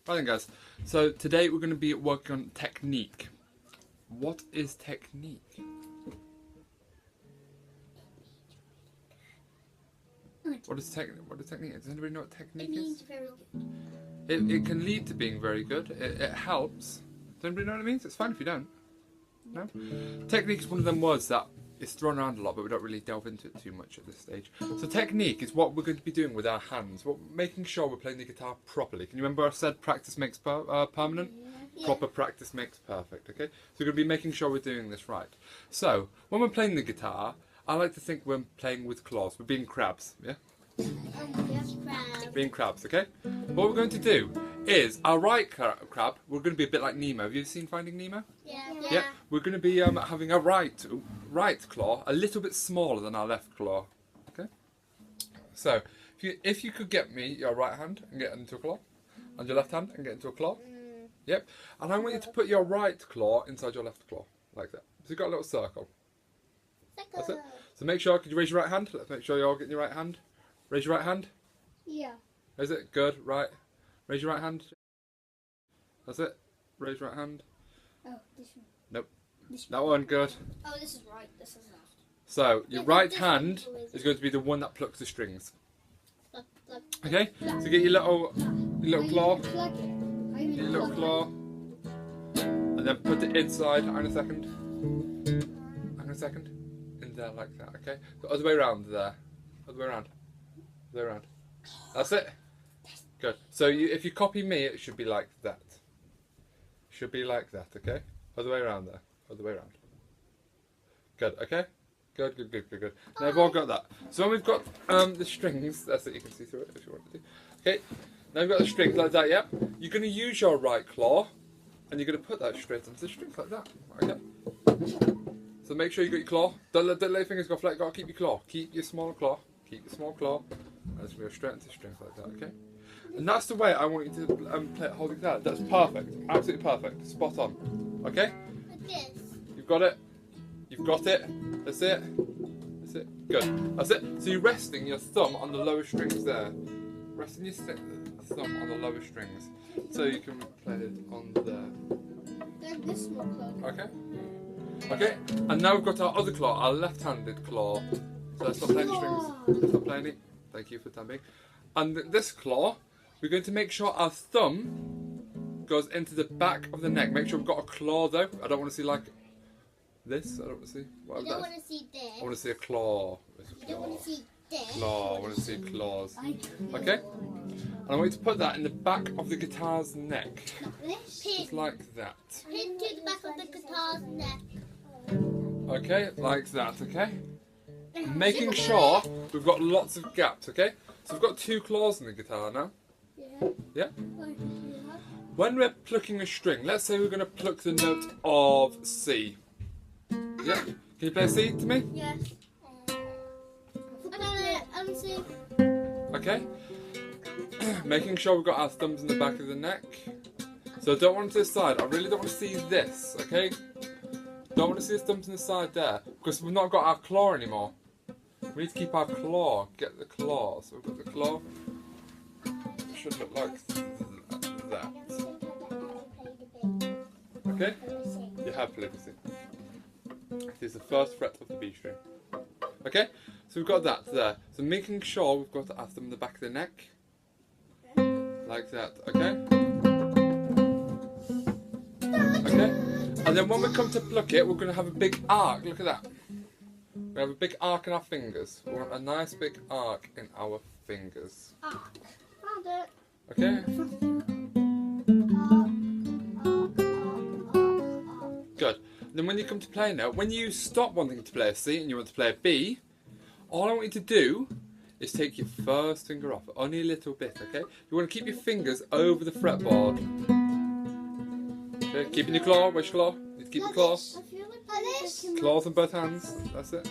Right then guys, so today we're going to be working on technique. What is technique? What is technique? Does anybody know what technique is? Very good. It can lead to being very good. It helps. Does anybody know what it means? It's fine if you don't. No? Technique is one of them words that is thrown around a lot, but we don't really delve into it too much at this stage. So technique is what we're going to be doing with our hands. Making sure we're playing the guitar properly. Can you remember I said practice makes permanent? Yeah. Proper practice makes perfect, okay? So we're going to be making sure we're doing this right. So, when we're playing the guitar, I like to think we're playing with claws. We're being crabs, yeah? Being crabs, okay? What we're going to do is, our right crab, we're going to be a bit like Nemo. Have you seen Finding Nemo? Yeah. We're going to be having a right claw a little bit smaller than our left claw, okay? So, if you could get me your right hand and get into a claw, and your left hand and get into a claw, yep. And I want you to put your right claw inside your left claw, like that. So you've got a little circle. That's it. So make sure, could you raise your right hand? Let's make sure you're all getting your right hand. Raise your right hand. Yeah. Is it? Good, right. Raise your right hand. That's it. Raise your right hand. Oh, this one. Nope. This That one, good. Oh, this is right. This is left. So, your right hand is going to be the one that plucks the strings. Okay? So get your little claw. Your little claw. And then put it inside. Hang on a second. Hang on a second. In there like that, okay? The other way around there. Other way around. Other way around. That's it. Good. So if you copy me, it should be like that. Should be like that, okay? Other way around there. Other way around. Good, okay? Good. Now we've all got that. So when we've got the strings, that's it, you can see through it if you want to. Okay? Now we've got the strings like that, yeah? You're going to use your right claw, and you're going to put that straight into the strings like that. Okay? So make sure you got your claw. Don't let your fingers go flat, you've got to keep your claw. Keep your small claw. Keep your small claw. And it's going to go straight into the strings like that, okay? And that's the way I want you to play it, hold it there. That's perfect. Absolutely perfect. Spot on. Okay? Like this. You've got it. You've got it. That's it. That's it. Good. That's it. So you're resting your thumb on the lower strings there. Resting your thumb on the lower strings. So you can play it on there. Like this one. Okay? Okay? And now we've got our other claw, our left-handed claw. So let's stop playing the strings. Let's stop playing it. Thank you for timing. And this claw, we're going to make sure our thumb goes into the back of the neck. Make sure we've got a claw though. I don't want to see like this. I don't want to see. What You don't want to see this. I want to see a claw. You don't want to see this. Claw. I want to see claws. Okay? And I want you to put that in the back of the guitar's neck. Just like that. Pin to the back of the guitar's neck. Okay? Like that, okay? Making sure we've got lots of gaps, okay? So we've got two claws in the guitar now. Yeah? When we're plucking a string, let's say we're going to pluck the note of C. Yeah? Can you play C to me? Yes. I'm C. Okay? Making sure we've got our thumbs in the back of the neck. So don't want it to the side. I really don't want to see this, okay? Don't want to see the thumbs in the side there, because we've not got our claw anymore. We need to keep our claw. Get the claw. So we've got the claw. It should look like that. Okay? You have played the C. It is the first fret of the B string. Okay? So we've got that there. So making sure we've got our thumb in the back of the neck. Like that. Okay? Okay? And then when we come to pluck it, we're going to have a big arc. Look at that. We have a big arc in our fingers. We want a nice big arc in our fingers. Found it. Okay? Good. Then when you come to play now, when you stop wanting to play a C and you want to play a B, all I want you to do is take your first finger off, only a little bit, okay? You want to keep your fingers over the fretboard. Okay, keeping your claw, where's your claw? You need to keep your claw. Claws on both hands, that's it.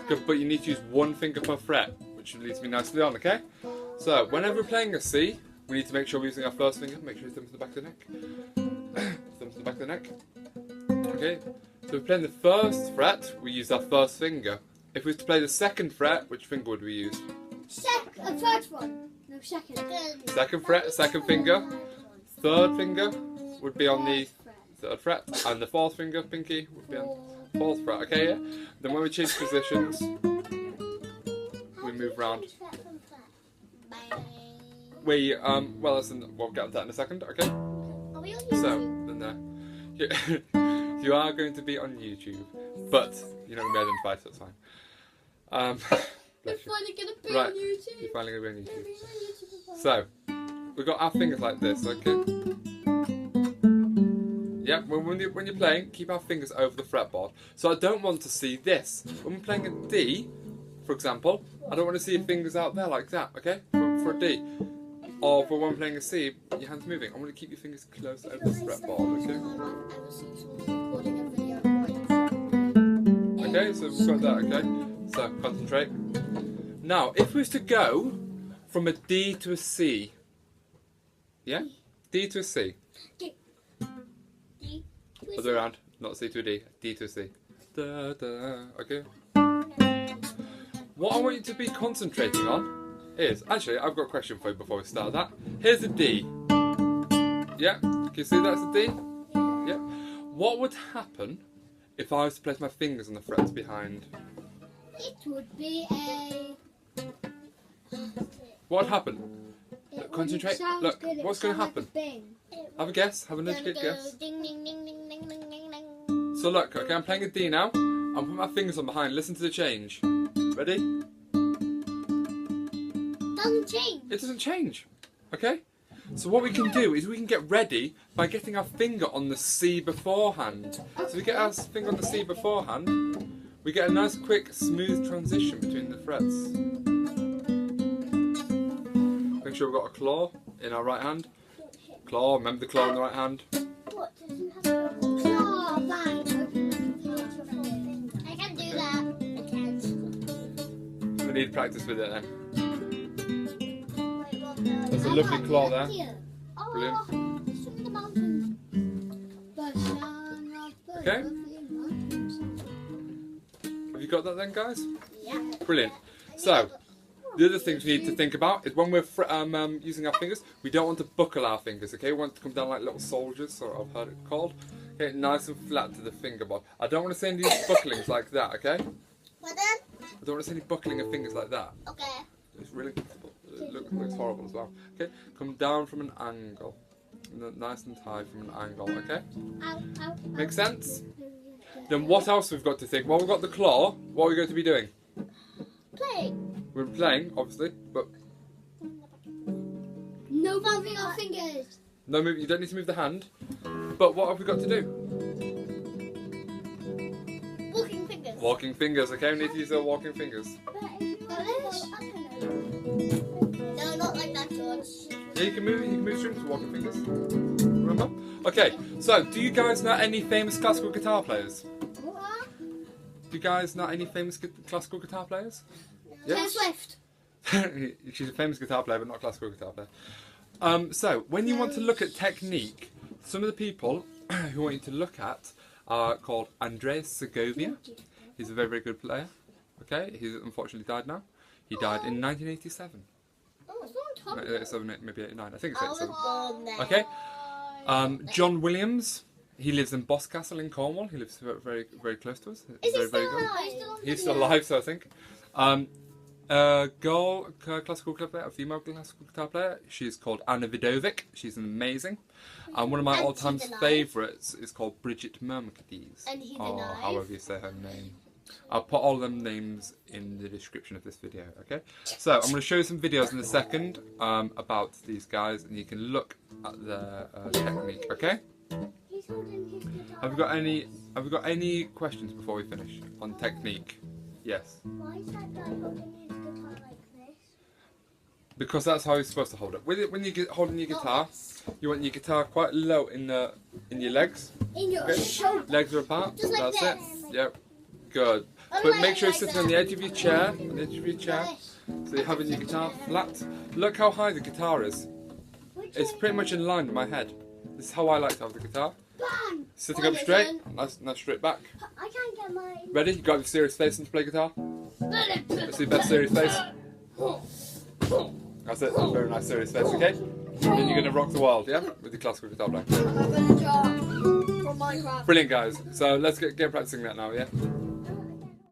Good, but you need to use one finger per fret, which leads me nicely on, okay? So, whenever we're playing a C, we need to make sure we're using our first finger, make sure your thumb's in the back of the neck. Thumb's in the back of the neck. Okay, so if we're playing the first fret, we use our first finger. If we were to play the second fret, which finger would we use? First one. No, second. Second fret, second finger. Third finger would be on the third fret, and the fourth finger, pinky, would be on fourth fret. Okay, yeah. Then when we change positions, we move round. We well, we'll get to that in a second. Okay. Are we on So YouTube? then you are going to be on YouTube, but you're not going to be identified, so it's fine. We're Bless you. finally gonna be Right. on YouTube. You're finally going to be on We're YouTube. on YouTube. So we've got our fingers like this. Okay. Yeah, when you're playing, keep our fingers over the fretboard. So I don't want to see this. When we're playing a D, for example, I don't want to see your fingers out there like that, okay? For a D. Or for when we're playing a C, your hands moving. I want to keep your fingers close over the fretboard, okay? Okay, so we've got that, okay? So, concentrate. Now, if we was to go from a D to a C, yeah? D to a C. Other way around, not C to a D, D to a C. Da, da, okay. What I want you to be concentrating on is, actually, I've got a question for you before we start that. Here's a D. Yeah, can you see that's a D? Yeah. What would happen if I was to place my fingers on the frets behind? It would be a. What would happen? Concentrate. Look, what's going to happen? Have a guess. Have a Gonna nudge go guess. ding ding ding ding ding ding ding ding. So look, okay, I'm playing a D now. I'm putting my fingers on behind. Listen to the change. Ready? Doesn't change. It doesn't change. Okay? So what we can do is we can get ready by getting our finger on the C beforehand. So we get our finger on the C beforehand, we get a nice quick smooth transition between the frets. Make sure we've got a claw in our right hand. Claw, remember the claw in the right hand. What doesn't have oh, I can do that. I can't. We need practice with it then. There's a lovely claw there. Brilliant. Okay. Have you got that then, guys? Yeah. Brilliant. So, the other things we need to think about is when we're using our fingers, we don't want to buckle our fingers, okay? We want to come down like little soldiers, so I've heard it called. Okay, nice and flat to the fingerboard. I don't want to see any bucklings like that, okay? What then? I don't want to see any buckling of fingers like that. Okay. It's really, it looks horrible as well. Okay, come down from an angle. Nice and high from an angle, okay? Make sense? Then what else we've got to think? Well, we've got the claw. What are we going to be doing? Play. We're playing, obviously, but No moving our fingers. no move. You don't need to move the hand. But what have we got to do? Walking fingers. Walking fingers, okay? We need to use our walking fingers. No, not like that, George. Yeah, you can move strings with walking fingers. Remember? Okay, so do you guys know any famous classical guitar players? What? Do you guys know any famous classical guitar players? Taylor Swift. She's a famous guitar player, but not a classical guitar player. So, when you want to look at technique, some of the people who want you to look at are called Andreas Segovia. He's a very, very good player. Okay, he's unfortunately died now. He died in 1987. Oh, it's a long time ago. 87, maybe 89. I think it's I was 87. born there. Okay. John Williams. He lives in Boscastle in Cornwall. He lives very, very, very close to us. Is he very, still very good. alive? He's still alive, so I think. Girl classical guitar player, a female classical guitar player. She's called Anna Vidovic. She's amazing. And one of my And all-time she's alive. favourites is called Bridget Murmacades. And he's or alive. however you say her name. I'll put all them names in the description of this video, okay? So, I'm going to show you some videos in a second about these guys, and you can look at their technique, okay? He's holding his guitar. Have we got any questions before we finish on technique? Yes. Why is that guy holding his guitar like this? Because that's how you're supposed to hold it. When you're holding your guitar, you want your guitar quite low in your legs. In your Okay. shoulder. Legs are apart. Just like That's this. it. Yep. Good. But make sure you're sitting on the edge of your chair. On the edge of your chair. So you're having your guitar flat. Look how high the guitar is. It's pretty much in line with my head. This is how I like to have the guitar. Bang! Sitting up straight. Nice straight back. I can't get mine. Ready? You got your serious face to play guitar? Let's see best serious face. That's it. That's a very nice serious face, okay? Then you're going to rock the world, yeah? With the classical guitar playing. I'm gonna draw from Minecraft. Brilliant, guys. So let's get practicing that now, yeah?